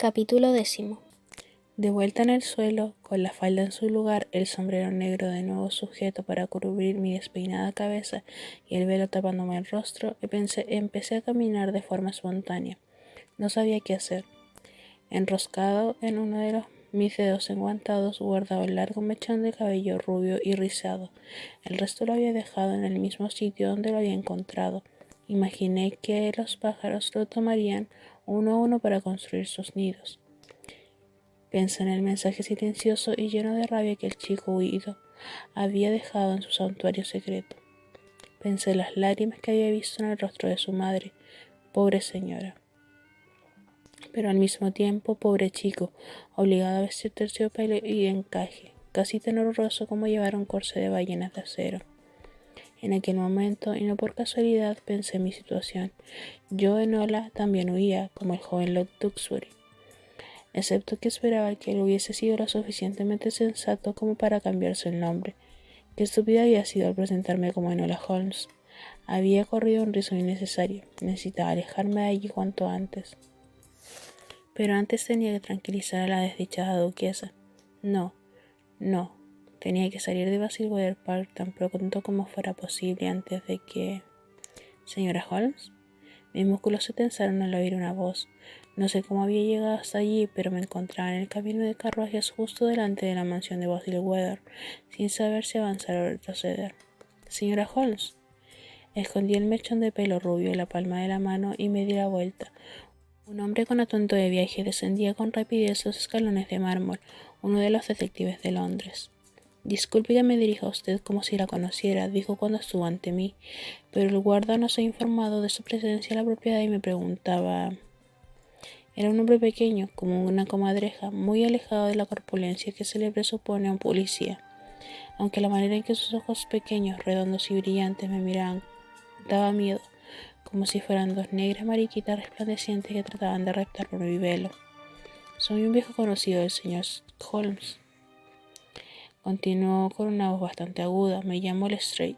Capítulo 10. De vuelta en el suelo, con la falda en su lugar, el sombrero negro de nuevo sujeto para cubrir mi despeinada cabeza y el velo tapándome el rostro, empecé a caminar de forma espontánea. No sabía qué hacer. Enroscado en uno de mis dedos enguantados guardaba el largo mechón de cabello rubio y rizado. El resto lo había dejado en el mismo sitio donde lo había encontrado. Imaginé que los pájaros lo tomarían uno a uno para construir sus nidos. Pensé en el mensaje silencioso y lleno de rabia que el chico huido había dejado en su santuario secreto. Pensé en las lágrimas que había visto en el rostro de su madre. Pobre señora. Pero al mismo tiempo, pobre chico, obligado a vestir terciopelo y encaje, casi tan horroroso como llevar un corsé de ballenas de acero. En aquel momento, y no por casualidad, pensé en mi situación. Yo, Enola, también huía, como el joven Lord Duxbury. Excepto que esperaba que él hubiese sido lo suficientemente sensato como para cambiarse el nombre. Qué estúpida había sido al presentarme como Enola Holmes. Había corrido un riesgo innecesario. Necesitaba alejarme de allí cuanto antes. Pero antes tenía que tranquilizar a la desdichada duquesa. No. Tenía que salir de Bayswater Park tan pronto como fuera posible antes de que... ¿Señora Holmes? Mis músculos se tensaron al oír una voz. No sé cómo había llegado hasta allí, pero me encontraba en el camino de carruajes justo delante de la mansión de Bayswater, sin saber si avanzar o retroceder. «Señora Holmes». Escondí el mechón de pelo rubio en la palma de la mano y me di la vuelta. Un hombre con atuendo de viaje descendía con rapidez los escalones de mármol, uno de los detectives de Londres. «Disculpe que me dirija a usted como si la conociera», dijo cuando estuvo ante mí, pero el guarda nos ha informado de su presencia en la propiedad y me preguntaba... Era un hombre pequeño, como una comadreja, muy alejado de la corpulencia que se le presupone a un policía, aunque la manera en que sus ojos pequeños, redondos y brillantes me miraban daba miedo, como si fueran dos negras mariquitas resplandecientes que trataban de reptar por mi velo. «Soy un viejo conocido del señor Holmes», continuó con una voz bastante aguda. «Me llamo Lestrade».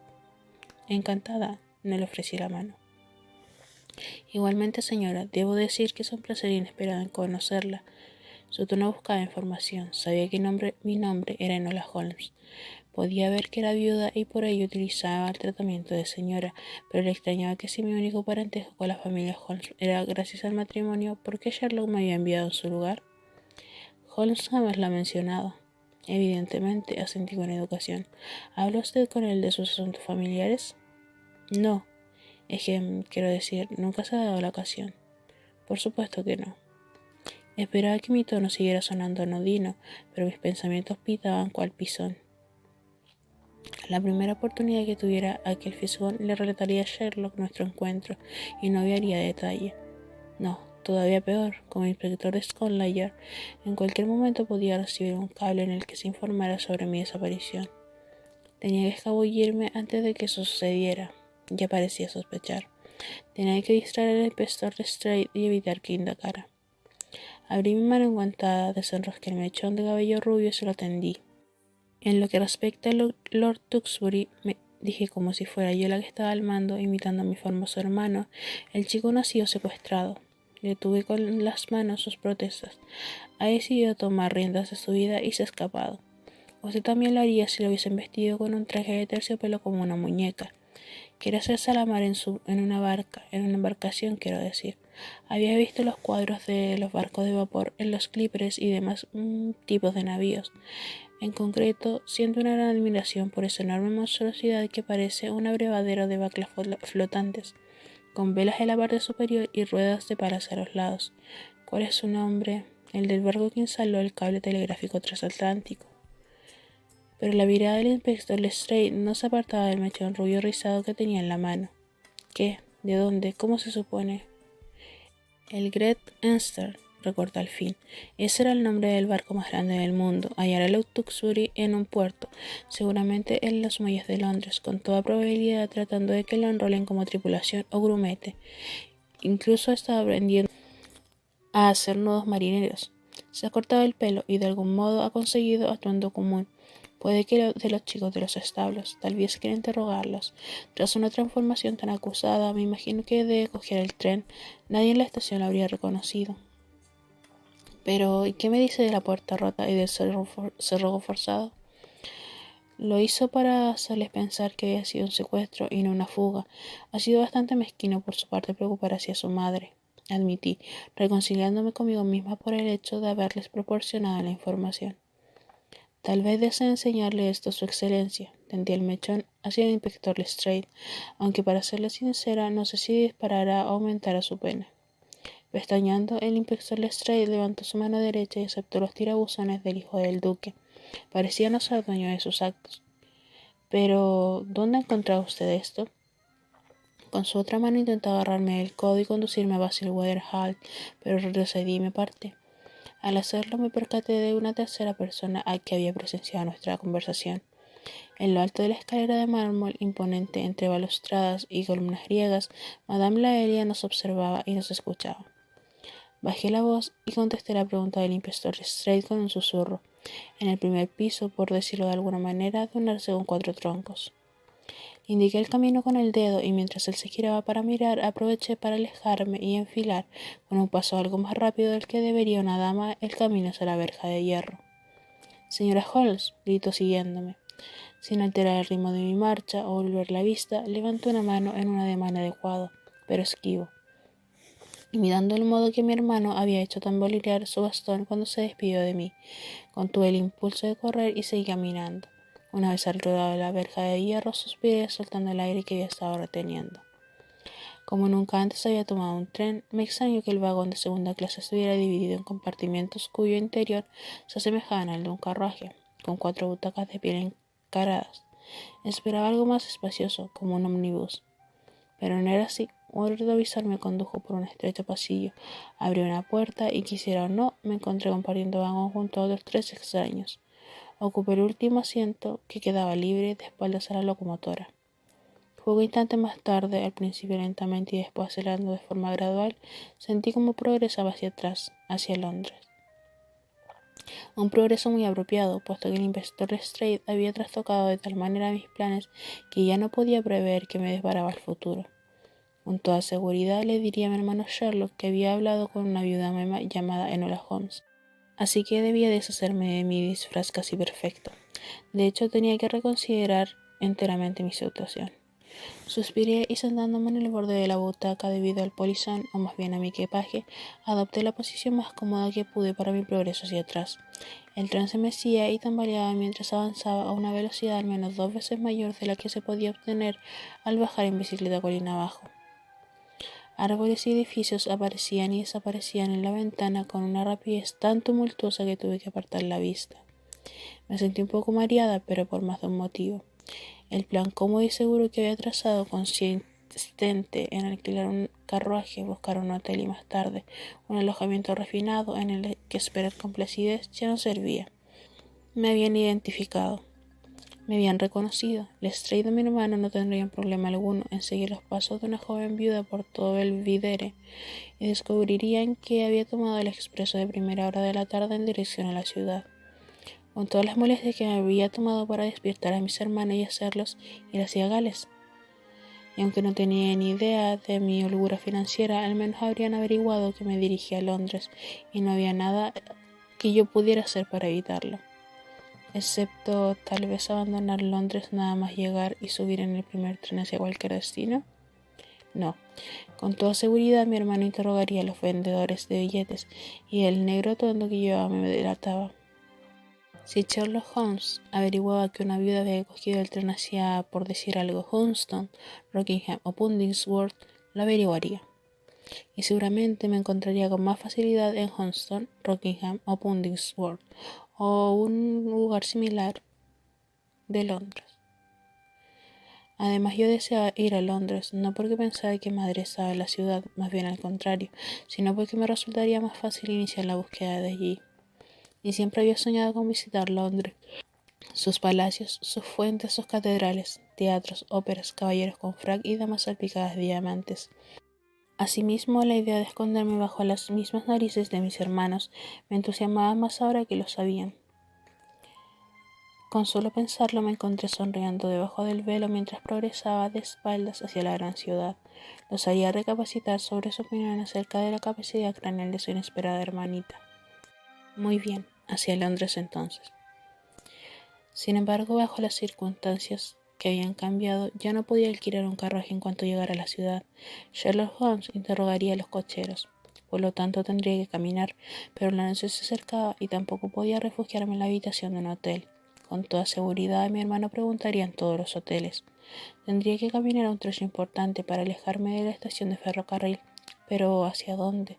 «Encantada», no le ofrecí la mano. «Igualmente, señora, debo decir que es un placer inesperado en conocerla». Su tono buscaba información. Sabía que mi nombre era Enola Holmes. Podía ver que era viuda y por ello utilizaba el tratamiento de señora, pero le extrañaba que si mi único parentesco con la familia Holmes era gracias al matrimonio, ¿por qué Sherlock me había enviado en su lugar? Holmes jamás la ha mencionado. Evidentemente, asentí con educación. ¿Habla usted con él de sus asuntos familiares? No. Es que, quiero decir, nunca se ha dado la ocasión. Por supuesto que no. Esperaba que mi tono siguiera sonando anodino, pero mis pensamientos pitaban cual pisón. La primera oportunidad que tuviera aquel fisgón le relataría a Sherlock nuestro encuentro y no había detalle. No, todavía peor, como inspector de Scotland Yard, en cualquier momento podía recibir un cable en el que se informara sobre mi desaparición. Tenía que escabullirme antes de que eso sucediera. Ya parecía sospechar. Tenía que distraer al inspector Lestrade y evitar que indagara. Abrí mi mano enguantada, desenrosqué el mechón de cabello rubio y se lo tendí. En lo que respecta a Lord Duxbury, me dije como si fuera yo la que estaba al mando, imitando a mi famoso hermano, el chico no ha sido secuestrado. Detuve con las manos sus protestas. Ha decidido tomar riendas de su vida y se ha escapado. Usted también lo haría si lo hubiesen vestido con un traje de terciopelo como una muñeca. Quiere hacerse a la mar en una embarcación, quiero decir. Había visto los cuadros de los barcos de vapor en los clippers y demás tipos de navíos. En concreto, siento una gran admiración por esa enorme monstruosidad que parece un abrevadero de baclas flotantes, con velas en la parte superior y ruedas de palas a los lados. ¿Cuál es su nombre? El del barco que instaló el cable telegráfico transatlántico. Pero la mirada del inspector Lestrade no se apartaba del mechón rubio rizado que tenía en la mano. ¿Qué? ¿De dónde? ¿Cómo se supone? El Great Eastern, recortó al fin. Ese era el nombre del barco más grande del mundo. Hallará Lord Duxbury en un puerto, seguramente en los muelles de Londres, con toda probabilidad tratando de que lo enrolen como tripulación o grumete. Incluso estaba aprendiendo a hacer nudos marineros. Se ha cortado el pelo y de algún modo ha conseguido atuendo común. Puede que de los chicos de los establos. Tal vez quiera interrogarlos. Tras una transformación tan acusada, me imagino que de coger el tren, nadie en la estación lo habría reconocido. Pero, ¿y qué me dice de la puerta rota y del cerrojo forzado? Lo hizo para hacerles pensar que había sido un secuestro y no una fuga. Ha sido bastante mezquino por su parte preocupar hacia su madre, admití, reconciliándome conmigo misma por el hecho de haberles proporcionado la información. Tal vez desee enseñarle esto a su excelencia, tendí el mechón hacia el inspector Lestrade, aunque para serle sincera no sé si disparará o aumentará su pena. Pestañeando, el inspector Lestrade levantó su mano derecha y aceptó los tirabuzones del hijo del duque. Parecía no ser dueño de sus actos. Pero, ¿dónde ha encontrado usted esto? Con su otra mano intentó agarrarme del codo y conducirme a Basilweather Hall, pero retrocedí y me aparté. Al hacerlo me percaté de una tercera persona a que había presenciado nuestra conversación. En lo alto de la escalera de mármol, imponente entre balustradas y columnas griegas, Madame Laelia nos observaba y nos escuchaba. Bajé la voz y contesté la pregunta del inspector Lestrade con un susurro. En el primer piso, por decirlo de alguna manera, de un arce con 4 troncos. Indiqué el camino con el dedo y mientras él se giraba para mirar, aproveché para alejarme y enfilar, con un paso algo más rápido del que debería una dama, el camino hacia la verja de hierro. Señora Holmes, gritó siguiéndome. Sin alterar el ritmo de mi marcha o volver la vista, levanté una mano en un ademán adecuado, pero esquivo, imitando el modo que mi hermano había hecho tamborilear su bastón cuando se despidió de mí. Contuve el impulso de correr y seguí caminando. Una vez al otro lado de la verja de hierro, suspiré soltando el aire que había estado reteniendo. Como nunca antes había tomado un tren, me extrañó que el vagón de segunda clase estuviera dividido en compartimentos cuyo interior se asemejaban al de un carruaje, con 4 butacas de piel encaradas. Esperaba algo más espacioso, como un ómnibus. Pero no era así. Un retrovisor me condujo por un estrecho pasillo, abrí una puerta y, quisiera o no, me encontré compartiendo vagón junto a otros 3 extraños. Ocupé el último asiento que quedaba libre de espaldas a la locomotora. Poco instante más tarde, al principio lentamente y después acelerando de forma gradual, sentí como progresaba hacia atrás, hacia Londres. Un progreso muy apropiado, puesto que el inspector Lestrade había trastocado de tal manera mis planes que ya no podía prever qué me deparaba el futuro. Con toda seguridad le diría a mi hermano Sherlock que había hablado con una viuda llamada Enola Holmes, así que debía deshacerme de mi disfraz casi perfecto. De hecho, tenía que reconsiderar enteramente mi situación. Suspiré y sentándome en el borde de la butaca debido al polizón, o más bien a mi equipaje, adopté la posición más cómoda que pude para mi progreso hacia atrás. El tren se mecía y tambaleaba mientras avanzaba a una velocidad al menos 2 veces mayor de la que se podía obtener al bajar en bicicleta colina abajo. Árboles y edificios aparecían y desaparecían en la ventana con una rapidez tan tumultuosa que tuve que apartar la vista. Me sentí un poco mareada, pero por más de un motivo. El plan cómodo y seguro que había trazado, consistente en alquilar un carruaje, buscar un hotel y más tarde un alojamiento refinado en el que esperar con placidez, ya no servía. Me habían identificado. Me habían reconocido. Lestrade y mi hermano no tendrían problema alguno en seguir los pasos de una joven viuda por todo el Belvidere y descubrirían que había tomado el expreso de primera hora de la tarde en dirección a la ciudad. Con todas las molestias que me había tomado para despertar a mis hermanos y hacerlos ir hacia Gales. Y aunque no tenía ni idea de mi holgura financiera, al menos habrían averiguado que me dirigía a Londres y no había nada que yo pudiera hacer para evitarlo. Excepto tal vez abandonar Londres nada más llegar y subir en el primer tren hacia cualquier destino. No, con toda seguridad mi hermano interrogaría a los vendedores de billetes y el negro tonto que llevaba me delataba. Si Sherlock Holmes averiguaba que una viuda había cogido el tren hacia, por decir algo, Hunstanton, Rockingham o Pundingsworth, lo averiguaría. Y seguramente me encontraría con más facilidad en Hunstanton, Rockingham o Pundingsworth o un lugar similar de Londres. Además, yo deseaba ir a Londres, no porque pensaba que madre estaba en la ciudad, más bien al contrario, sino porque me resultaría más fácil iniciar la búsqueda de allí. Y siempre había soñado con visitar Londres, sus palacios, sus fuentes, sus catedrales, teatros, óperas, caballeros con frac y damas salpicadas de diamantes. Asimismo, la idea de esconderme bajo las mismas narices de mis hermanos me entusiasmaba más ahora que lo sabían. Con solo pensarlo me encontré sonriendo debajo del velo mientras progresaba de espaldas hacia la gran ciudad. Los haría recapacitar sobre su opinión acerca de la capacidad craneal de su inesperada hermanita. Muy bien, hacia Londres entonces. Sin embargo, bajo las circunstancias que habían cambiado, ya no podía alquilar un carruaje en cuanto llegara a la ciudad. Sherlock Holmes interrogaría a los cocheros. Por lo tanto, tendría que caminar, pero la noche se acercaba y tampoco podía refugiarme en la habitación de un hotel. Con toda seguridad, mi hermano preguntaría en todos los hoteles. Tendría que caminar un trecho importante para alejarme de la estación de ferrocarril. Pero ¿hacia dónde?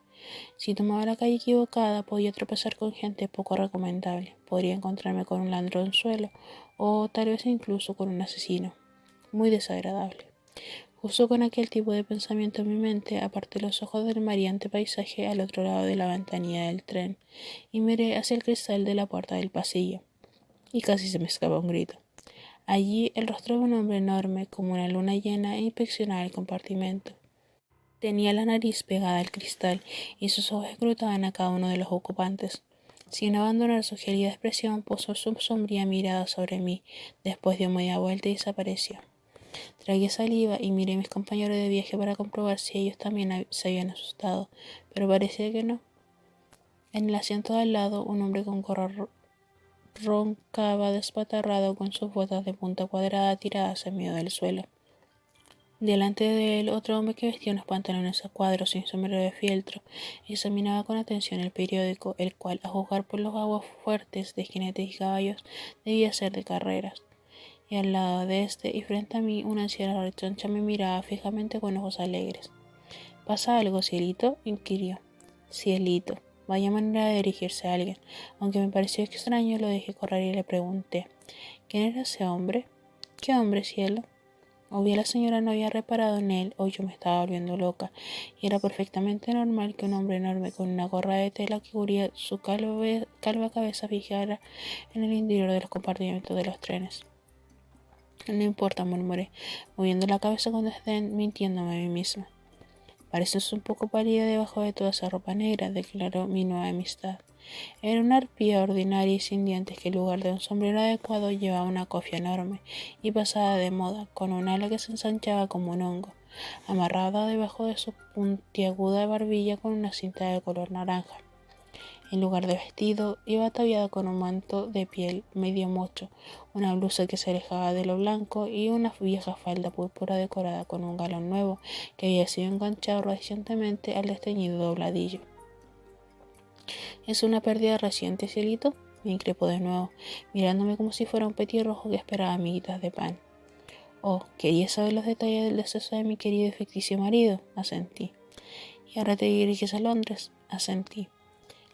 Si tomaba la calle equivocada, podía tropezar con gente poco recomendable. Podría encontrarme con un ladronzuelo o tal vez incluso con un asesino. Muy desagradable. Justo con aquel tipo de pensamiento en mi mente, aparté los ojos del mareante paisaje al otro lado de la ventanilla del tren y miré hacia el cristal de la puerta del pasillo. Y casi se me escapa un grito. Allí el rostro de un hombre enorme, como una luna llena, inspeccionaba el compartimento. Tenía la nariz pegada al cristal y sus ojos escrutaban a cada uno de los ocupantes. Sin abandonar su gélida expresión, posó su sombría mirada sobre mí, después dio media vuelta y desapareció. Tragué saliva y miré a mis compañeros de viaje para comprobar si ellos también se habían asustado, pero parecía que no. En el asiento de al lado, un hombre con gorro roncaba despatarrado con sus botas de punta cuadrada tiradas en medio del suelo. Delante de él, otro hombre que vestía unos pantalones a cuadros sin sombrero de fieltro examinaba con atención el periódico, el cual, a juzgar por los aguas fuertes de jinetes y caballos, debía ser de carreras. Y al lado de este, y frente a mí, una anciana rechoncha me miraba fijamente con ojos alegres. ¿Pasa algo, cielito?, inquirió. Cielito. Vaya manera de dirigirse a alguien. Aunque me pareció extraño, lo dejé correr y le pregunté: ¿quién era ese hombre? ¿Qué hombre, cielo? O bien la señora no había reparado en él, o yo me estaba volviendo loca, y era perfectamente normal que un hombre enorme con una gorra de tela que cubría su calva cabeza fijara en el interior de los compartimentos de los trenes. No importa, murmuré, moviendo la cabeza con desdén, mintiéndome a mí misma. Pareces un poco pálida debajo de toda esa ropa negra, declaró mi nueva amistad. Era una arpía ordinaria y sin dientes que en lugar de un sombrero adecuado llevaba una cofia enorme y pasada de moda, con un ala que se ensanchaba como un hongo, amarrada debajo de su puntiaguda barbilla con una cinta de color naranja. En lugar de vestido, iba ataviada con un manto de piel medio mocho, una blusa que se alejaba de lo blanco y una vieja falda púrpura decorada con un galón nuevo que había sido enganchado recientemente al desteñido dobladillo. ¿Es una pérdida reciente, cielito?, me increpó de nuevo, mirándome como si fuera un petirrojo que esperaba miguitas de pan. Oh, ¿querías saber los detalles del deceso de mi querido y ficticio marido? Asentí. ¿Y ahora te diriges a Londres? Asentí.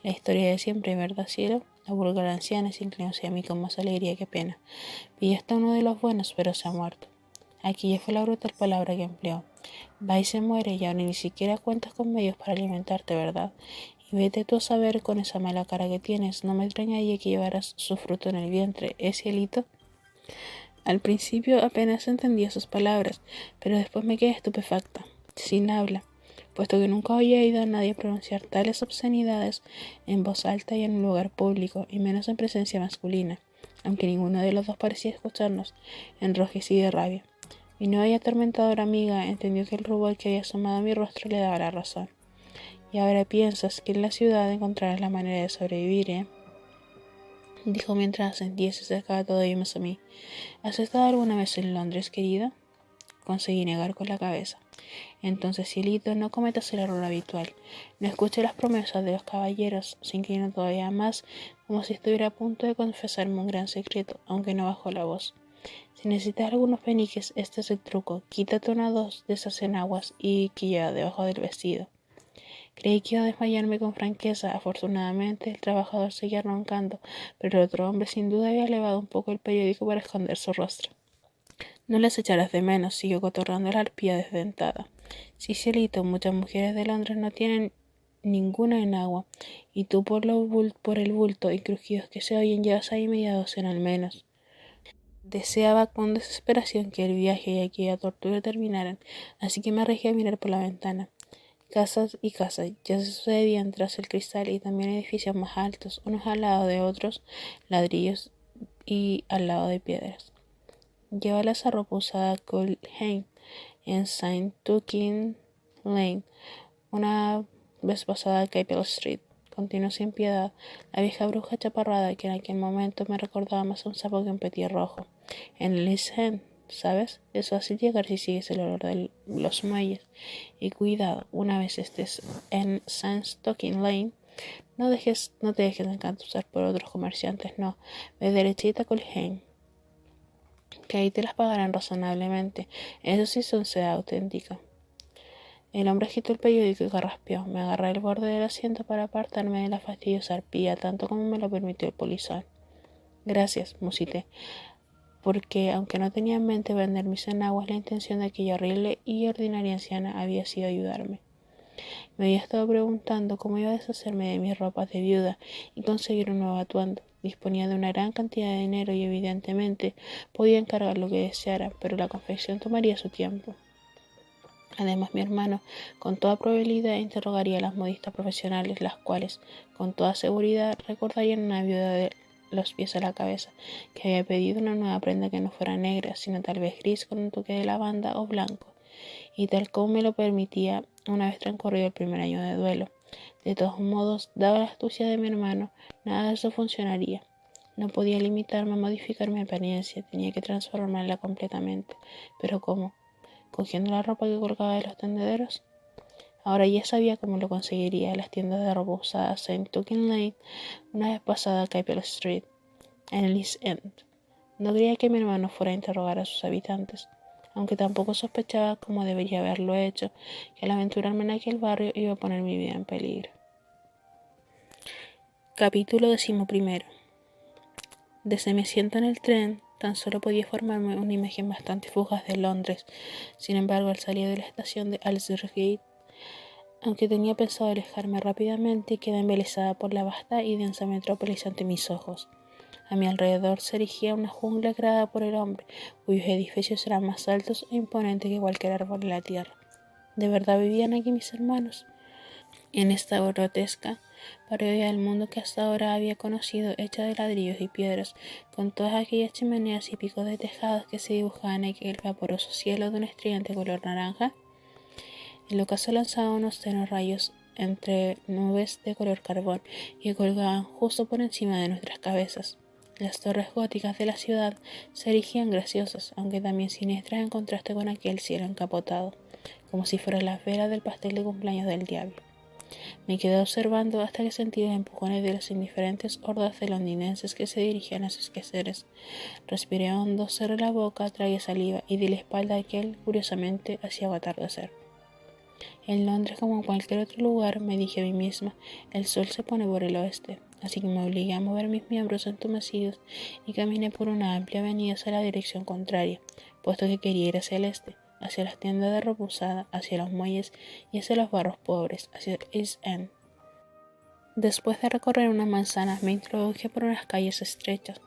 La historia de siempre, ¿verdad, cielo? La vulgar anciana se inclinó hacia mí con más alegría que pena. Pillaste a uno de los buenos, pero se ha muerto. Aquella fue la brutal palabra que empleó. Va y se muere y ahora ni siquiera cuentas con medios para alimentarte, ¿verdad? Y vete tú a saber con esa mala cara que tienes. No me extrañaría que llevaras su fruto en el vientre, ¿eh, cielito? Al principio apenas entendía sus palabras, pero después me quedé estupefacta, sin habla, puesto que nunca había oído a nadie pronunciar tales obscenidades en voz alta y en un lugar público, y menos en presencia masculina, aunque ninguno de los dos parecía escucharnos, enrojecí de rabia. Mi nueva y atormentadora amiga entendió que el rubor que había asomado a mi rostro le daba la razón. Y ahora piensas que en la ciudad encontrarás la manera de sobrevivir, ¿eh? Dijo mientras asentía y se acercaba todavía más a mí. ¿Has estado alguna vez en Londres, querida? Conseguí negar con la cabeza. Entonces, cielito, no cometas el error habitual. No escuche las promesas de los caballeros. Se inclinó todavía más, como si estuviera a punto de confesarme un gran secreto, aunque no bajó la voz. Si necesitas algunos peniques, este es el truco. Quítate una o dos de esas enaguas y que lleva debajo del vestido. Creí que iba a desmayarme con franqueza. Afortunadamente, el trabajador seguía roncando, pero el otro hombre sin duda había elevado un poco el periódico para esconder su rostro. No les echarás de menos, siguió cotorreando la arpía desdentada. Sí, cielito, muchas mujeres de Londres no tienen ninguna enagua, y tú por el bulto y crujidos que se oyen llevas ahí media docena al menos. Deseaba con desesperación que el viaje y aquella tortura terminaran, así que me arreglé a mirar por la ventana. Casas y casas ya se sucedían tras el cristal y también edificios más altos, unos al lado de otros, ladrillos y al lado de piedras. Lleva la zarropa usada Culhane en Saint Tukin Lane, una vez pasada Capel Street, continuó sin piedad la vieja bruja chaparrada que en aquel momento me recordaba más a un sapo que un petirrojo. En el East End, ¿sabes? Es fácil llegar si sigues el olor de los muelles. Y cuidado, una vez estés en Sandstocking Lane, no te dejes encantusar por otros comerciantes, no. Ve derechita a Colhane, que ahí te las pagarán razonablemente. Eso sí son seda auténtica. El hombre agitó el periódico y carraspeó. Me agarré el borde del asiento para apartarme de la fastidiosa arpía, tanto como me lo permitió el polizón. Gracias, musité, porque aunque no tenía en mente vender mis enaguas, la intención de aquella horrible y ordinaria anciana había sido ayudarme. Me había estado preguntando cómo iba a deshacerme de mis ropas de viuda y conseguir un nuevo atuendo. Disponía de una gran cantidad de dinero y evidentemente podía encargar lo que deseara, pero la confección tomaría su tiempo. Además, mi hermano, con toda probabilidad, interrogaría a las modistas profesionales, las cuales, con toda seguridad, recordarían a una viuda de los pies a la cabeza, que había pedido una nueva prenda que no fuera negra, sino tal vez gris con un toque de lavanda o blanco, y tal como me lo permitía una vez transcurrido el primer año de duelo. De todos modos, dada la astucia de mi hermano, nada de eso funcionaría. No podía limitarme a modificar mi apariencia, tenía que transformarla completamente. Pero ¿cómo? ¿Cogiendo la ropa que colgaba de los tendederos? Ahora ya sabía cómo lo conseguiría. Las tiendas de ropa usada St. Tukin Lane, una vez pasada Capel Street, en el East End. No creía que mi hermano fuera a interrogar a sus habitantes, aunque tampoco sospechaba, como debería haberlo hecho, que al aventurarme en aquel barrio iba a poner mi vida en peligro. Capítulo 11. Desde mi asiento en el tren, tan solo podía formarme una imagen bastante fugaz de Londres. Sin embargo, al salir de la estación de Aldersgate, aunque tenía pensado alejarme rápidamente, quedé embelesada por la vasta y densa metrópolis ante mis ojos. A mi alrededor se erigía una jungla creada por el hombre, cuyos edificios eran más altos e imponentes que cualquier árbol en la tierra. ¿De verdad vivían aquí mis hermanos? En esta grotesca parodia del mundo que hasta ahora había conocido, hecha de ladrillos y piedras, con todas aquellas chimeneas y picos de tejados que se dibujaban en aquel vaporoso cielo de un estudiante color naranja. El ocaso lanzaba unos tenues rayos entre nubes de color carbón que colgaban justo por encima de nuestras cabezas. Las torres góticas de la ciudad se erigían graciosas, aunque también siniestras en contraste con aquel cielo encapotado, como si fueran las velas del pastel de cumpleaños del diablo. Me quedé observando hasta que sentí los empujones de las indiferentes hordas de londinenses que se dirigían a sus quehaceres. Respiré hondo, cerré la boca, tragué saliva y di la espalda a aquel, curiosamente, hacía atardecer. En Londres, como en cualquier otro lugar, me dije a mí misma, el sol se pone por el oeste, así que me obligué a mover mis miembros entumecidos y caminé por una amplia avenida hacia la dirección contraria, puesto que quería ir hacia el este, hacia las tiendas de ropa usada, hacia los muelles y hacia los barrios pobres, hacia el East End. Después de recorrer unas manzanas, me introduje por unas calles estrechas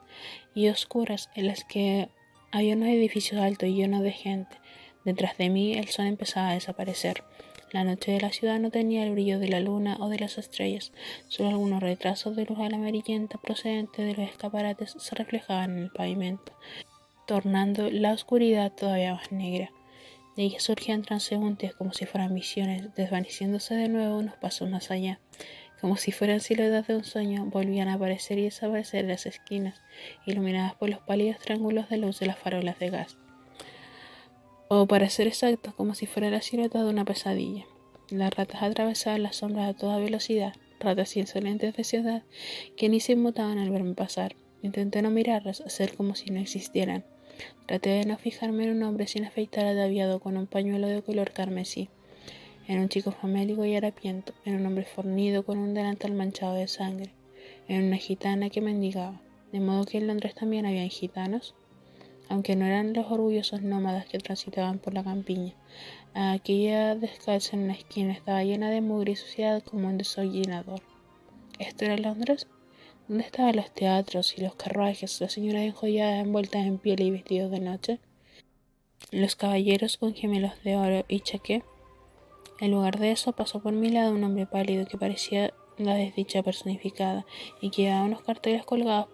y oscuras en las que había unos edificios altos y llenos de gente. Detrás de mí el sol empezaba a desaparecer. La noche de la ciudad no tenía el brillo de la luna o de las estrellas, solo algunos retrasos de luz amarillenta procedentes de los escaparates se reflejaban en el pavimento, tornando la oscuridad todavía más negra. De ella surgían transeúntes como si fueran visiones, desvaneciéndose de nuevo unos pasos más allá. Como si fueran siluetas de un sueño, volvían a aparecer y desaparecer en las esquinas, iluminadas por los pálidos triángulos de luz de las farolas de gas. O para ser exactos, como si fuera la silueta de una pesadilla. Las ratas atravesaban las sombras a toda velocidad, ratas insolentes de ciudad que ni se inmutaban al verme pasar. Intenté no mirarlas, hacer como si no existieran. Traté de no fijarme en un hombre sin afeitar ataviado con un pañuelo de color carmesí, en un chico famélico y harapiento, en un hombre fornido con un delantal manchado de sangre, en una gitana que mendigaba. De modo que en Londres también habían gitanos, aunque no eran los orgullosos nómadas que transitaban por la campiña. Aquella descalza en una esquina estaba llena de mugre y suciedad como un desollinador. ¿Esto era Londres? ¿Dónde estaban los teatros y los carruajes, las señoras enjolladas envueltas en piel y vestidos de noche, los caballeros con gemelos de oro y chaqué? En lugar de eso, pasó por mi lado un hombre pálido que parecía la desdicha personificada y que llevaba unos carteles colgados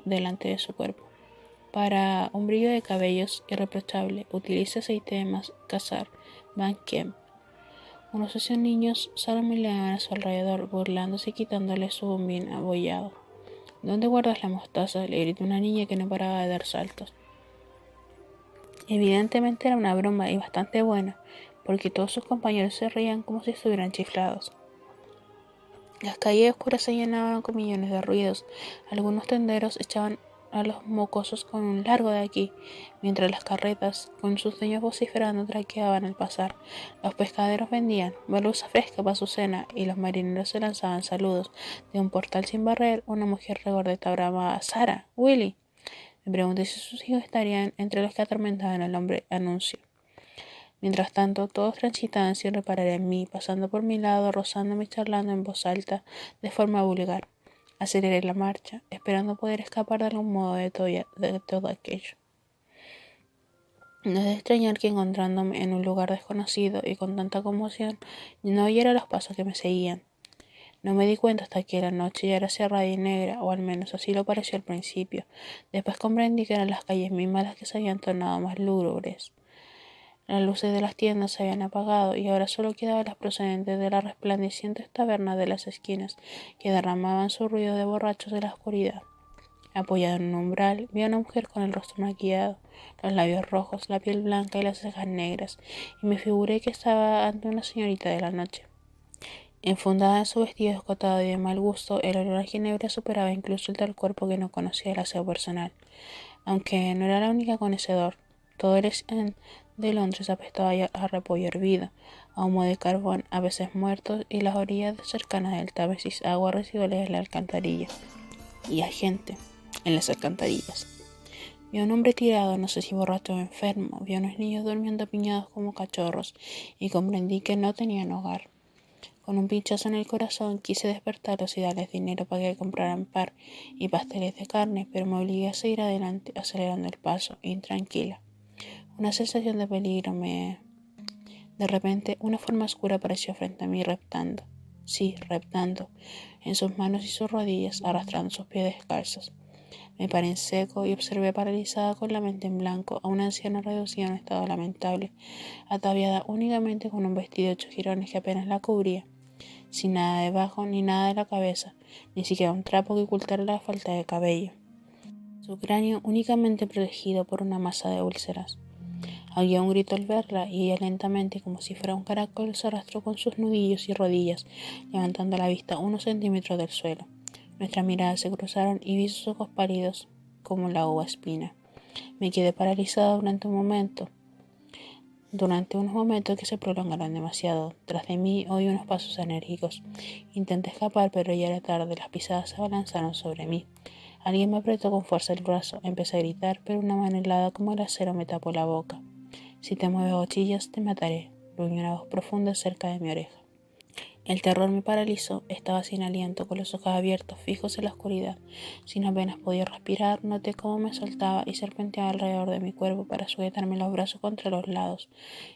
delante de su cuerpo. Para un brillo de cabellos irreprochable, utilice aceite de mascar Van Kemp. Unos 60 niños zaramileaban a su alrededor, burlándose y quitándole su bombín abollado. ¿Dónde guardas la mostaza?, le gritó una niña que no paraba de dar saltos. Evidentemente era una broma y bastante buena, porque todos sus compañeros se reían como si estuvieran chiflados. Las calles oscuras se llenaban con millones de ruidos. Algunos tenderos echaban a los mocosos con un largo de aquí, mientras las carretas, con sus dueños vociferando, traqueaban al pasar. Los pescaderos vendían merluza fresca para su cena, y los marineros se lanzaban saludos. De un portal sin barrer, una mujer regordeta bramaba: «Sara, Willy». Me pregunté si sus hijos estarían entre los que atormentaban al hombre anuncio. Mientras tanto, todos transitaban sin reparar en mí, pasando por mi lado, rozándome y charlando en voz alta, de forma vulgar. Aceleré la marcha, esperando poder escapar de algún modo de todo aquello. No es de extrañar que, encontrándome en un lugar desconocido y con tanta conmoción, no oyera los pasos que me seguían. No me di cuenta hasta que la noche ya era cerrada y negra, o al menos así lo pareció al principio. Después comprendí que eran las calles mismas las que se habían tornado más lúgubres. Las luces de las tiendas se habían apagado y ahora solo quedaban las procedentes de las resplandecientes tabernas de las esquinas, que derramaban su ruido de borrachos en la oscuridad. Apoyado en un umbral, vi a una mujer con el rostro maquillado, los labios rojos, la piel blanca y las cejas negras, y me figuré que estaba ante una señorita de la noche. Enfundada en su vestido escotado y de mal gusto, el olor a ginebra superaba incluso el del cuerpo que no conocía el aseo personal. Aunque no era la única conocedor, todo el East End de Londres apestaba a repollo hervido, a humo de carbón, a peces muertos y las orillas cercanas del Támesis a aguas residuales en la alcantarilla. Y a gente en las alcantarillas. Vi a un hombre tirado, no sé si borracho o enfermo, vi a unos niños durmiendo apiñados como cachorros, y comprendí que no tenían hogar. Con un pinchazo en el corazón quise despertarlos y darles dinero para que compraran pan y pasteles de carne, pero me obligué a seguir adelante, acelerando el paso, intranquila. Una sensación de peligro De repente, una forma oscura apareció frente a mí, reptando. Sí, reptando, en sus manos y sus rodillas, arrastrando sus pies descalzos. Me paré en seco y observé, paralizada con la mente en blanco, a una anciana reducida en un estado lamentable, ataviada únicamente con un vestido de 8 jirones que apenas la cubría, sin nada debajo ni nada de la cabeza, ni siquiera un trapo que ocultara la falta de cabello. Su cráneo únicamente protegido por una masa de úlceras. Aulló un grito al verla y ella lentamente, como si fuera un caracol, se arrastró con sus nudillos y rodillas, levantando la vista unos centímetros del suelo. Nuestras miradas se cruzaron y vi sus ojos pálidos como la uva espina. Me quedé paralizada durante unos momentos que se prolongaron demasiado. Tras de mí oí unos pasos enérgicos. Intenté escapar, pero ya era tarde. Las pisadas se abalanzaron sobre mí. Alguien me apretó con fuerza el brazo. Empecé a gritar, pero una mano helada como el acero me tapó la boca. «Si te mueves o chillas, te mataré», gruñó una voz profunda cerca de mi oreja. El terror me paralizó. Estaba sin aliento, con los ojos abiertos, fijos en la oscuridad. Sin apenas podía respirar, noté cómo me soltaba y serpenteaba alrededor de mi cuerpo para sujetarme los brazos contra los lados,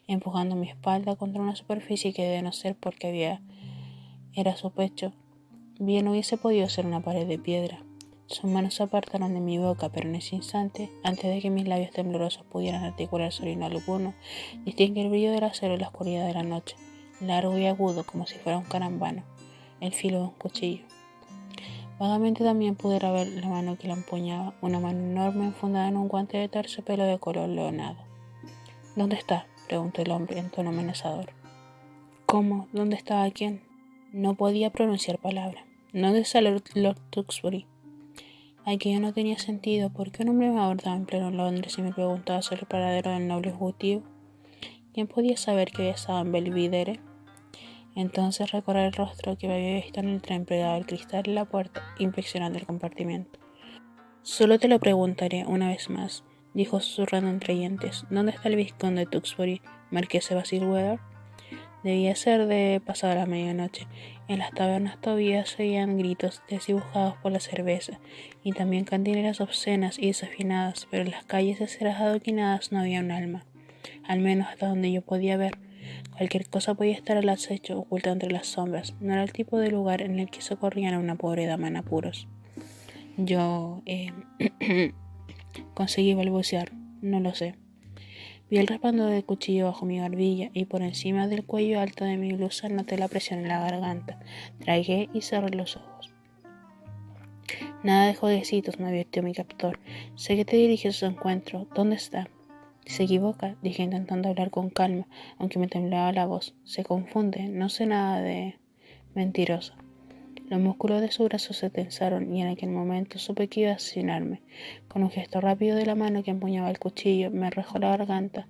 empujando mi espalda contra una superficie que, de no ser porque era su pecho, bien hubiese podido ser una pared de piedra. Sus manos se apartaron de mi boca, pero en ese instante, antes de que mis labios temblorosos pudieran articular sonido alguno, distinguí el brillo del acero en la oscuridad de la noche, largo y agudo como si fuera un carambano, el filo de un cuchillo. Vagamente también pude ver la mano que la empuñaba, una mano enorme enfundada en un guante de terciopelo de color leonado. «¿Dónde está?», preguntó el hombre en tono amenazador. «¿Cómo? ¿Dónde estaba quién?». No podía pronunciar palabra. «¿Dónde está Lord Tewkesbury?». Aquello no tenía sentido. ¿Por qué un hombre me abordaba en pleno Londres y me preguntaba sobre el paradero del noble ejecutivo? ¿Quién podía saber que había estado en Belvidere? Entonces recordé el rostro que me había visto en el tren pegado al cristal de la puerta, inspeccionando el compartimiento. «Solo te lo preguntaré una vez más», dijo susurrando entre dientes. «¿Dónde está el vizconde de Tewkesbury, marqués de Bayswater?». Debía ser de pasada la medianoche. En las tabernas todavía se oían gritos desdibujados por la cerveza, y también cantinelas obscenas y desafinadas, pero en las calles aceras adoquinadas no había un alma, al menos hasta donde yo podía ver. Cualquier cosa podía estar al acecho, oculta entre las sombras. No era el tipo de lugar en el que socorrían a una pobre dama en apuros. Yo conseguí balbucear. «No lo sé». Vi el resplandor del cuchillo bajo mi barbilla y por encima del cuello alto de mi blusa noté la presión en la garganta. Tragué y cerré los ojos. Nada de jueguecitos, me advirtió mi captor. Sé que te diriges a su encuentro. ¿Dónde está? Se equivoca, dije intentando hablar con calma, aunque me temblaba la voz. Se confunde, no sé nada de... Mentirosa. Los músculos de su brazo se tensaron y en aquel momento supe que iba a asesinarme. Con un gesto rápido de la mano que empuñaba el cuchillo, me rajó la garganta,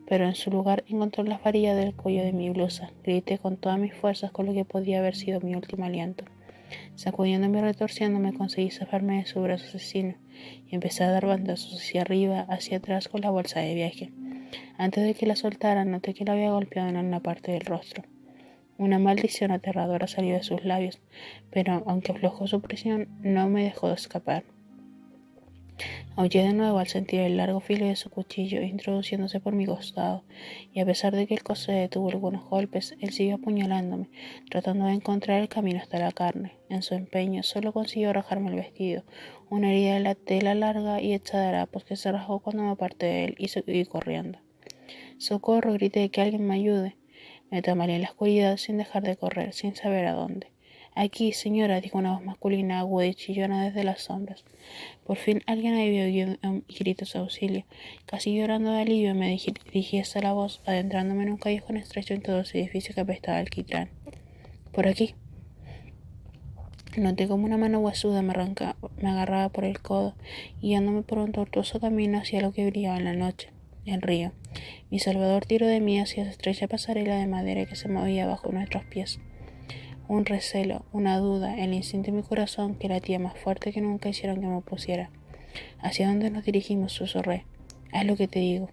pero en su lugar encontró las varillas del cuello de mi blusa. Grité con todas mis fuerzas con lo que podía haber sido mi último aliento. Sacudiéndome y retorciéndome conseguí zafarme de su brazo asesino y empecé a dar bandazos hacia arriba, hacia atrás con la bolsa de viaje. Antes de que la soltara noté que la había golpeado en una parte del rostro. Una maldición aterradora salió de sus labios, pero aunque aflojó su presión, no me dejó de escapar. Aullé de nuevo al sentir el largo filo de su cuchillo introduciéndose por mi costado, y a pesar de que el coce detuvo algunos golpes, él siguió apuñalándome, tratando de encontrar el camino hasta la carne. En su empeño, solo consiguió rajarme el vestido, una herida de la tela larga y hecha de harapos que se rajó cuando me aparté de él y seguí corriendo. ¡Socorro! Grité, que alguien me ayude. Me tambaleé en la oscuridad sin dejar de correr, sin saber a dónde. Aquí, señora, dijo una voz masculina aguda y chillona desde las sombras. Por fin alguien había oído gritos de auxilio. Casi llorando de alivio me dirigí hasta la voz, adentrándome en un callejón estrecho en todo ese edificio que apestaba a alquitrán. Por aquí. Noté como una mano huesuda me agarraba por el codo, guiándome por un tortuoso camino hacia lo que brillaba en la noche, el río. Mi salvador tiró de mí hacia esa estrecha pasarela de madera que se movía bajo nuestros pies. Un recelo, una duda, el instinto en mi corazón que latía más fuerte que nunca hicieron que me opusiera. ¿Hacia dónde nos dirigimos? Susurré. Haz lo que te digo.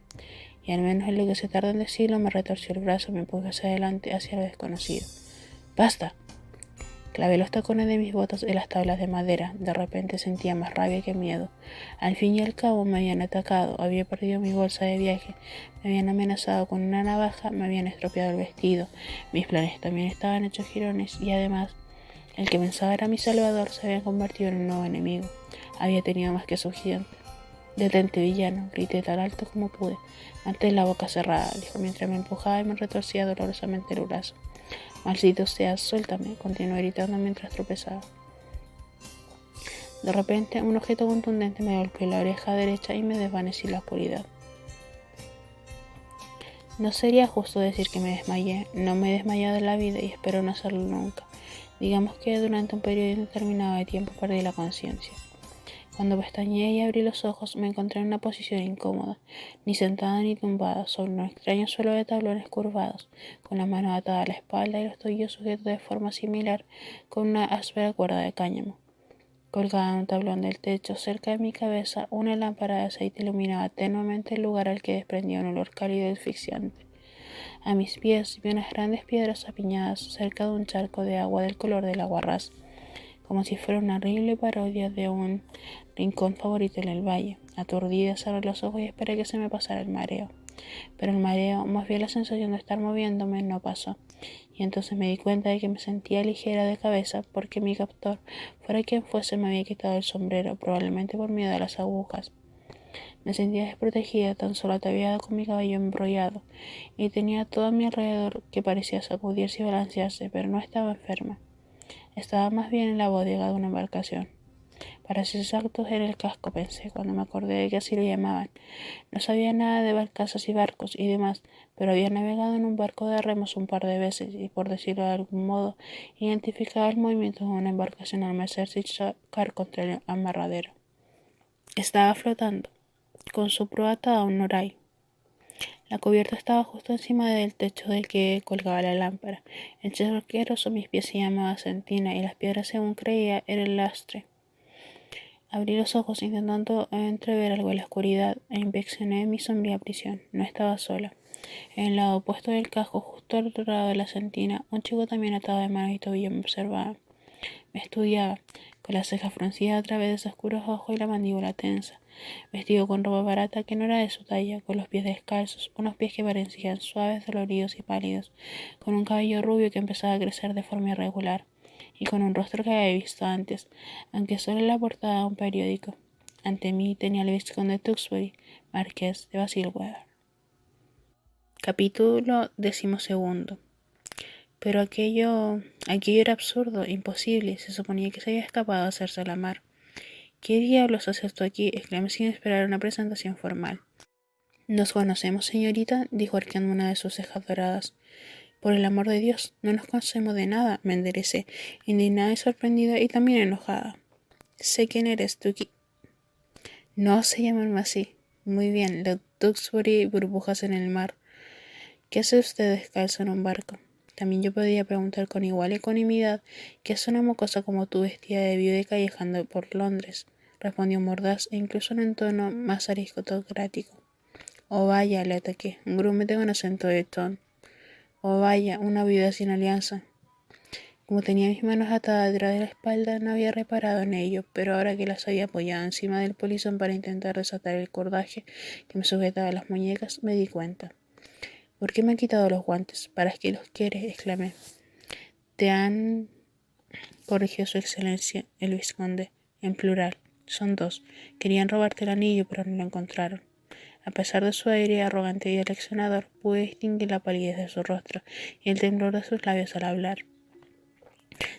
Y al menos en lo que se tarda en decirlo me retorció el brazo y me empujó hacia adelante, hacia lo desconocido. ¡Basta! Clavé los tacones de mis botas en las tablas de madera. De repente sentía más rabia que miedo. Al fin y al cabo me habían atacado, había perdido mi bolsa de viaje, me habían amenazado con una navaja, me habían estropeado el vestido, mis planes también estaban hechos jirones y además, el que pensaba era mi salvador se había convertido en un nuevo enemigo. Había tenido más que suficiente. Detente, villano, grité tan alto como pude. Mantén la boca cerrada, dijo mientras me empujaba y me retorcía dolorosamente el brazo. Maldito seas, suéltame, continué gritando mientras tropezaba. De repente, un objeto contundente me golpeó la oreja derecha y me desvanecí en la oscuridad. No sería justo decir que me desmayé. No me he desmayado en la vida y espero no hacerlo nunca. Digamos que durante un periodo indeterminado de tiempo perdí la conciencia. Cuando pestañeé y abrí los ojos, me encontré en una posición incómoda, ni sentada ni tumbada, sobre un extraño suelo de tablones curvados, con las manos atadas a la espalda y los tobillos sujetos de forma similar con una áspera cuerda de cáñamo. Colgada en un tablón del techo, cerca de mi cabeza, una lámpara de aceite iluminaba tenuemente el lugar al que desprendía un olor cálido y asfixiante. A mis pies vi unas grandes piedras apiñadas cerca de un charco de agua del color del aguarrás, como si fuera una horrible parodia de un rincón favorito en el valle. Aturdida cerré los ojos y esperé que se me pasara el mareo. Pero el mareo, más bien la sensación de estar moviéndome, no pasó. Y entonces me di cuenta de que me sentía ligera de cabeza porque mi captor, fuera quien fuese, me había quitado el sombrero, probablemente por miedo a las agujas. Me sentía desprotegida, tan solo ataviada con mi cabello embrollado, y tenía todo a mi alrededor que parecía sacudirse y balancearse, pero no estaba enferma. Estaba más bien en la bodega de una embarcación. Para ser exactos, era el casco, pensé, cuando me acordé de que así lo llamaban. No sabía nada de barcazas y barcos y demás, pero había navegado en un barco de remos un par de veces y, por decirlo de algún modo, identificaba el movimiento de una embarcación al merced sin chocar contra el amarradero. Estaba flotando, con su proa atada a un noray. La cubierta estaba justo encima del techo del que colgaba la lámpara. El chasquero sobre mis pies se llamaba sentina y las piedras, según creía, era el lastre. Abrí los ojos intentando entrever algo en la oscuridad e inspeccioné mi sombría prisión. No estaba sola. En el lado opuesto del casco, justo al otro lado de la sentina, un chico también atado de manos y tobillo me observaba. Me estudiaba, con las cejas fruncidas a través de sus oscuros ojos y la mandíbula tensa, vestido con ropa barata que no era de su talla, con los pies descalzos, unos pies que parecían suaves, doloridos y pálidos, con un cabello rubio que empezaba a crecer de forma irregular, y con un rostro que había visto antes, aunque solo en la portada de un periódico. Ante mí tenía el vizconde de Tewkesbury, marqués de Basilweather. Capítulo 12. Pero aquello era absurdo, imposible. Se suponía que se había escapado a hacerse la mar. ¿Qué diablos haces tú aquí?, exclamé sin esperar una presentación formal. ¿Nos conocemos, señorita?, dijo arqueando una de sus cejas doradas. Por el amor de Dios, no nos conocemos de nada, me enderecé, indignada y sorprendida y también enojada. Sé quién eres tú. No se llaman así. Muy bien, los Duxbury burbujas en el mar. ¿Qué hace usted descalzo en un barco? También yo podía preguntar con igual ecuanimidad qué hace una mocosa como tú vestida de viuda y callejando por Londres, respondió mordaz e incluso en un tono más aristocrático. Oh vaya, le ataqué, un grumete con acento de ton. Oh vaya, una viuda sin alianza. Como tenía mis manos atadas detrás de la espalda, no había reparado en ello, pero ahora que las había apoyado encima del polizón para intentar desatar el cordaje que me sujetaba las muñecas, me di cuenta. ¿Por qué me han quitado los guantes? ¿Para qué los quieres?, exclamé. Te han... corrigió su excelencia, el vizconde, en plural. Son dos. Querían robarte el anillo, pero no lo encontraron. A pesar de su aire arrogante y aleccionador, pude distinguir la palidez de su rostro y el temblor de sus labios al hablar.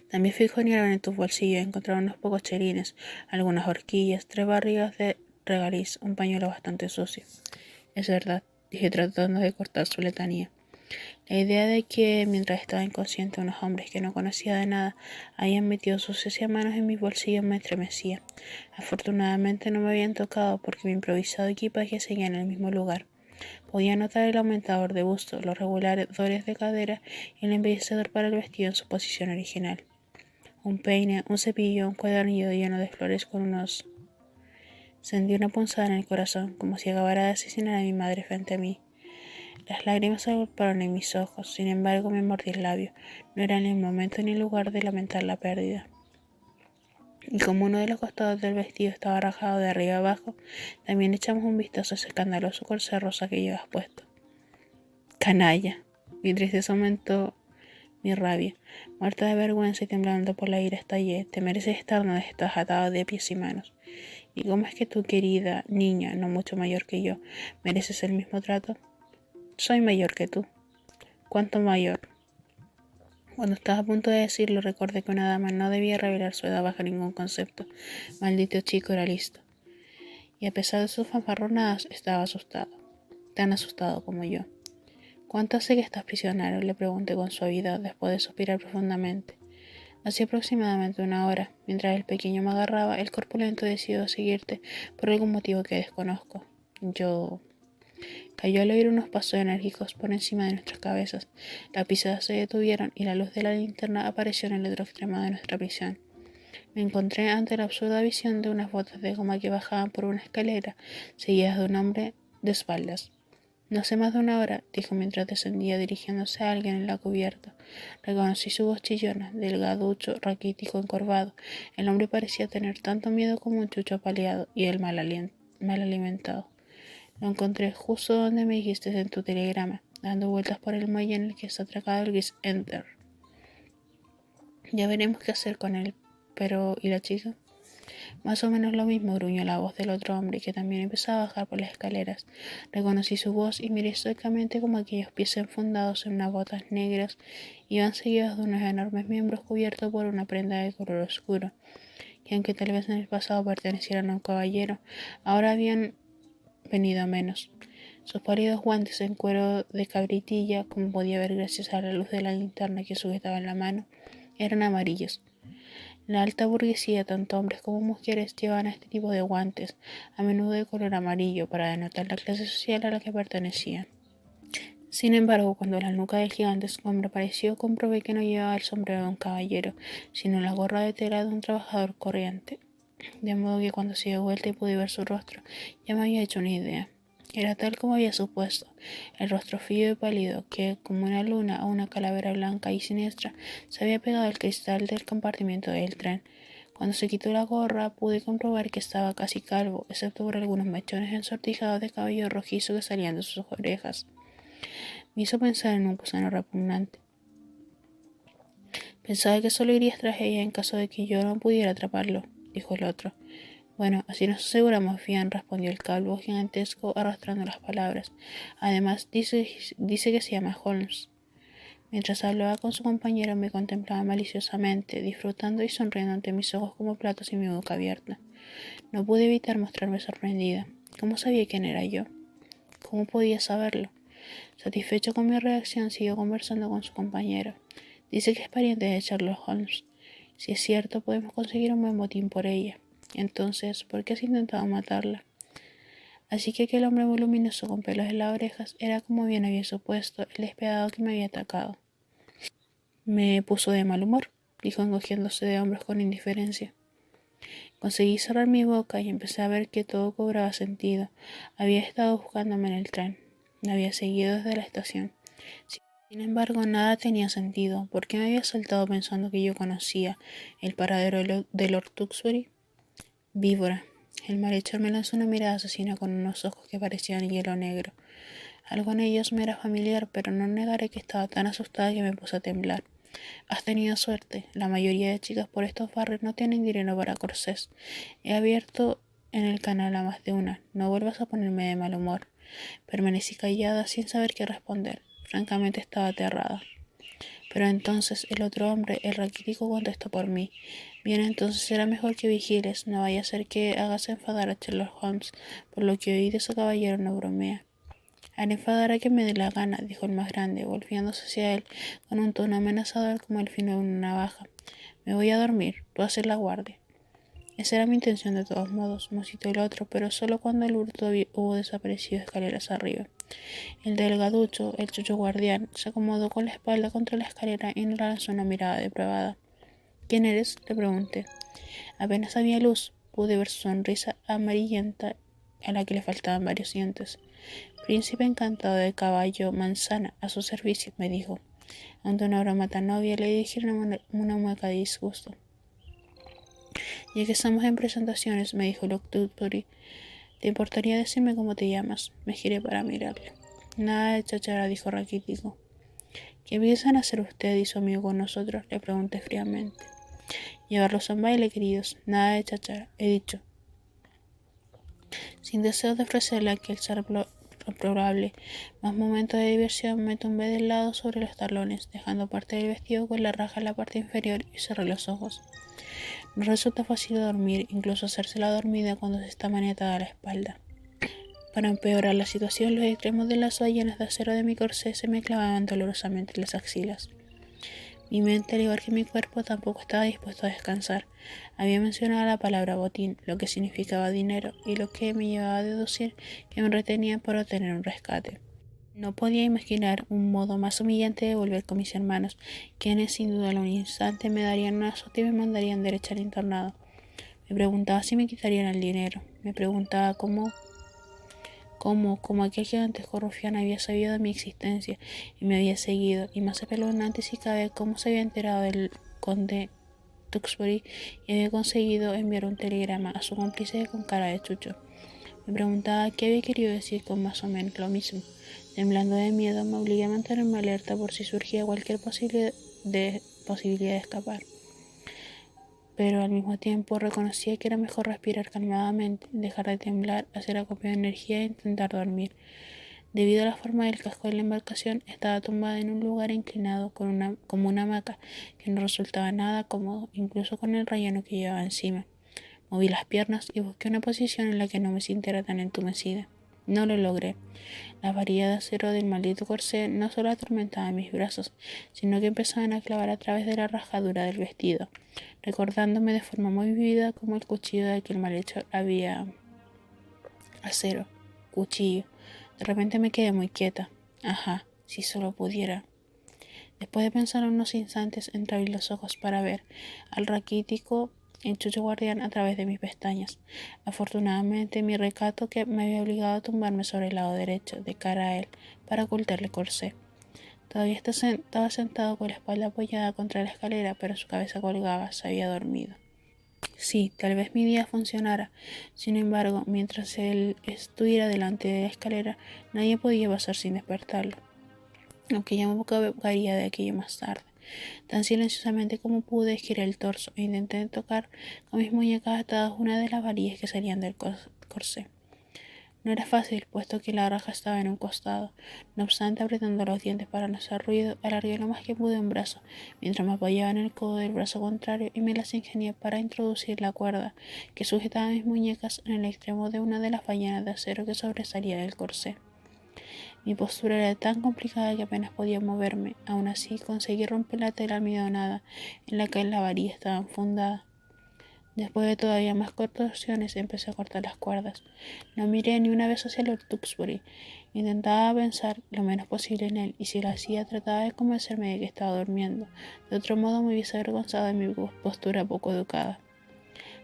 También fijonearon en tus bolsillos y encontraron unos pocos chelines, algunas horquillas, 3 barrigas de regaliz, un pañuelo bastante sucio. Es verdad, dije tratando de cortar su letanía. La idea de que, mientras estaba inconsciente, unos hombres que no conocía de nada habían metido sus sucias manos en mis bolsillos me estremecía. Afortunadamente no me habían tocado porque mi improvisado equipaje seguía en el mismo lugar. Podía notar el aumentador de busto, los reguladores de cadera y el embellecedor para el vestido en su posición original. Un peine, un cepillo, un cuadernillo lleno de flores con unos... Sentí una punzada en el corazón, como si acabara de asesinar a mi madre frente a mí. Las lágrimas se agolparon en mis ojos, sin embargo me mordí el labio. No era ni el momento ni el lugar de lamentar la pérdida. Y como uno de los costados del vestido estaba rajado de arriba abajo, también echamos un vistazo a ese escandaloso corsé rosa que llevas puesto. ¡Canalla! Mi tristeza aumentó mi rabia. Muerta de vergüenza y temblando por la ira, estallé. Te mereces estar donde estás, atado de pies y manos. ¿Y cómo es que tú, querida niña, no mucho mayor que yo, mereces el mismo trato? Soy mayor que tú. ¿Cuánto mayor? Cuando estaba a punto de decirlo, recordé que una dama no debía revelar su edad bajo ningún concepto. Maldito chico era listo. Y a pesar de sus fanfarronadas, estaba asustado. Tan asustado como yo. ¿Cuánto hace que estás prisionero?, le pregunté con suavidad, después de suspirar profundamente. Hacía aproximadamente 1 hora. Mientras el pequeño me agarraba, el corpulento decidió seguirte por algún motivo que desconozco. Cayó al oír unos pasos enérgicos por encima de nuestras cabezas. Las pisadas se detuvieron y la luz de la linterna apareció en el otro extremo de nuestra prisión. Me encontré ante la absurda visión de unas botas de goma que bajaban por una escalera, seguidas de un hombre de espaldas. No hace más de 1 hora, dijo mientras descendía dirigiéndose a alguien en la cubierta. Reconocí su voz chillona, delgaducho, raquítico, encorvado. El hombre parecía tener tanto miedo como un chucho apaleado y el mal alimentado. Lo encontré justo donde me dijiste en tu telegrama, dando vueltas por el muelle en el que está atracado el Gris Enter. Ya veremos qué hacer con él. Pero, ¿y la chica? Más o menos lo mismo, gruñó la voz del otro hombre, que también empezaba a bajar por las escaleras. Reconocí su voz y miré estoicamente como aquellos pies enfundados en unas botas negras iban seguidos de unos enormes miembros cubiertos por una prenda de color oscuro, que aunque tal vez en el pasado pertenecieran a un caballero, ahora habían venido a menos. Sus pálidos guantes en cuero de cabritilla, como podía ver gracias a la luz de la linterna que sujetaba en la mano, eran amarillos. La alta burguesía, tanto hombres como mujeres, llevaban este tipo de guantes, a menudo de color amarillo, para denotar la clase social a la que pertenecían. Sin embargo, cuando la nuca del gigantesco hombre apareció, comprobé que no llevaba el sombrero de un caballero, sino la gorra de tela de un trabajador corriente. De modo que cuando se dio vuelta y pude ver su rostro, ya me había hecho una idea. Era tal como había supuesto, el rostro frío y pálido, que, como una luna o una calavera blanca y siniestra, se había pegado al cristal del compartimiento del tren. Cuando se quitó la gorra, pude comprobar que estaba casi calvo, excepto por algunos mechones ensortijados de cabello rojizo que salían de sus orejas. Me hizo pensar en un gusano repugnante. Pensaba que solo iría tras ella en caso de que yo no pudiera atraparlo, dijo el otro. Bueno, así nos aseguramos bien, respondió el calvo gigantesco arrastrando las palabras. Además, dice que se llama Holmes. Mientras hablaba con su compañero me contemplaba maliciosamente, disfrutando y sonriendo ante mis ojos como platos y mi boca abierta. No pude evitar mostrarme sorprendida. ¿Cómo sabía quién era yo? ¿Cómo podía saberlo? Satisfecho con mi reacción, siguió conversando con su compañero. Dice que es pariente de Sherlock Holmes. Si es cierto, podemos conseguir un buen botín por ella. Entonces, ¿por qué has intentado matarla? Así que aquel hombre voluminoso con pelos en las orejas era, como bien había supuesto, el despiadado que me había atacado. Me puso de mal humor, dijo encogiéndose de hombros con indiferencia. Conseguí cerrar mi boca y empecé a ver que todo cobraba sentido. Había estado buscándome en el tren. Me había seguido desde la estación. Sin embargo, nada tenía sentido. ¿Por qué me había saltado pensando que yo conocía el paradero de Lord Tewkesbury? Víbora. El malhechor me lanzó una mirada asesina con unos ojos que parecían hielo negro. Algo en ellos me era familiar, pero no negaré que estaba tan asustada que me puse a temblar. Has tenido suerte. La mayoría de chicas por estos barrios no tienen dinero para corsés. He abierto en el canal a más de una. No vuelvas a ponerme de mal humor. Permanecí callada sin saber qué responder. Francamente estaba aterrada. Pero entonces el otro hombre, el raquítico, contestó por mí. Bien, entonces será mejor que vigiles. No vaya a ser que hagas enfadar a Sherlock Holmes. Por lo que oí de ese caballero no bromea. Haré enfadar a que me dé la gana, dijo el más grande, volviéndose hacia él con un tono amenazador como el filo de una navaja. Me voy a dormir, tú haces la guardia. Esa era mi intención de todos modos, musitó el otro, pero solo cuando el hurto hubo desaparecido escaleras arriba. El delgaducho, el chucho guardián, se acomodó con la espalda contra la escalera y nos lanzó una mirada depravada. ¿Quién eres? Le pregunté. Apenas había luz, pude ver su sonrisa amarillenta a la que le faltaban varios dientes. Príncipe encantado de caballo manzana, a su servicio, me dijo. Ante una broma tan obvia le dirigieron una mueca de disgusto. Ya que estamos en presentaciones, me dijo Lord Tewkesbury, ¿te importaría decirme cómo te llamas? Me giré para mirarle. Nada de chachara, dijo raquítico. ¿Qué piensan hacer usted y su amigo con nosotros? Le pregunté fríamente. Llevarlos a un baile, queridos. Nada de chachara, he dicho. Sin deseo de ofrecerle aquel ser probable más momento de diversión, me tumbé del lado sobre los talones, dejando parte del vestido con la raja en la parte inferior y cerré los ojos. No resulta fácil dormir, incluso hacerse la dormida cuando se está maniatada a la espalda. Para empeorar la situación, los extremos de las ballenas de acero de mi corsé se me clavaban dolorosamente en las axilas. Mi mente, al igual que mi cuerpo, tampoco estaba dispuesto a descansar. Había mencionado la palabra botín, lo que significaba dinero, y lo que me llevaba a deducir que me retenían por obtener un rescate. No podía imaginar un modo más humillante de volver con mis hermanos, quienes sin duda en un instante me darían una azota y me mandarían derecho al internado. Me preguntaba si me quitarían el dinero. Me preguntaba como aquel gigantesco rufián había sabido de mi existencia y me había seguido, y más espeluznante si cabe cómo se había enterado del conde Tewkesbury y había conseguido enviar un telegrama a su cómplice con cara de chucho. Me preguntaba qué había querido decir con más o menos lo mismo. Temblando de miedo, me obligué a mantenerme alerta por si surgía cualquier posibilidad de escapar. Pero al mismo tiempo reconocía que era mejor respirar calmadamente, dejar de temblar, hacer acopio de energía e intentar dormir. Debido a la forma del casco de la embarcación, estaba tumbada en un lugar inclinado como una hamaca, que no resultaba nada cómodo, incluso con el relleno que llevaba encima. Moví las piernas y busqué una posición en la que no me sintiera tan entumecida. No lo logré. La varilla de acero del maldito corsé no solo atormentaba mis brazos, sino que empezaban a clavar a través de la rajadura del vestido, recordándome de forma muy vívida como el cuchillo de aquel malhechor había... Acero. Cuchillo. De repente me quedé muy quieta. Ajá, si solo pudiera. Después de pensar unos instantes, entreabrí los ojos para ver al raquítico el chucho guardián a través de mis pestañas. Afortunadamente, mi recato que me había obligado a tumbarme sobre el lado derecho, de cara a él, para ocultarle el corsé. Todavía estaba sentado con la espalda apoyada contra la escalera, pero su cabeza colgaba, se había dormido. Sí, tal vez mi día funcionara. Sin embargo, mientras él estuviera delante de la escalera, nadie podía pasar sin despertarlo, aunque ya me ocuparía de aquello más tarde. Tan silenciosamente como pude, estiré el torso e intenté tocar con mis muñecas atadas una de las varillas que salían del corsé. No era fácil, puesto que la raja estaba en un costado. No obstante, apretando los dientes para no hacer ruido, alargué lo más que pude un brazo, mientras me apoyaba en el codo del brazo contrario y me las ingenié para introducir la cuerda que sujetaba mis muñecas en el extremo de una de las ballenas de acero que sobresalía del corsé. Mi postura era tan complicada que apenas podía moverme. Aún así, conseguí romper la tela almidonada en la que la varilla estaba enfundada. Después de todavía más contorsiones, empecé a cortar las cuerdas. No miré ni una vez hacia Lord Tewkesbury. Intentaba pensar lo menos posible en él, y si lo hacía, trataba de convencerme de que estaba durmiendo. De otro modo, me hubiese avergonzado de mi postura poco educada.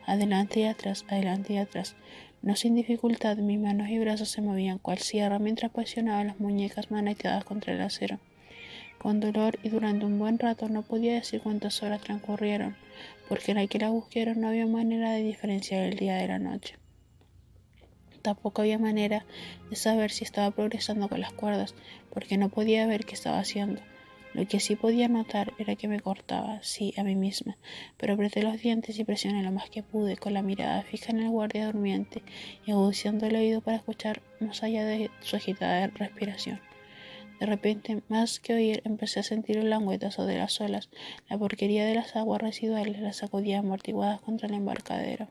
Adelante y atrás, adelante y atrás. No sin dificultad, mis manos y brazos se movían cual sierra mientras presionaba las muñecas manoteadas contra el acero. Con dolor y durante un buen rato no podía decir cuántas horas transcurrieron, porque en aquel agujero no había manera de diferenciar el día de la noche. Tampoco había manera de saber si estaba progresando con las cuerdas, porque no podía ver qué estaba haciendo. Lo que sí podía notar era que me cortaba, sí, a mí misma, pero apreté los dientes y presioné lo más que pude, con la mirada fija en el guardia durmiente y agudizando el oído para escuchar más allá de su agitada respiración. De repente, más que oír, empecé a sentir el languetazo de las olas. La porquería de las aguas residuales las sacudía amortiguadas contra el embarcadero.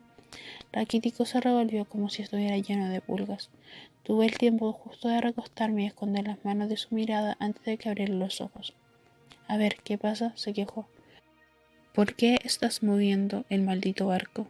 Raquítico se revolvió como si estuviera lleno de pulgas. Tuve el tiempo justo de recostarme y esconder las manos de su mirada antes de que abriera los ojos. A ver, ¿qué pasa?, se quejó. ¿Por qué estás moviendo el maldito barco?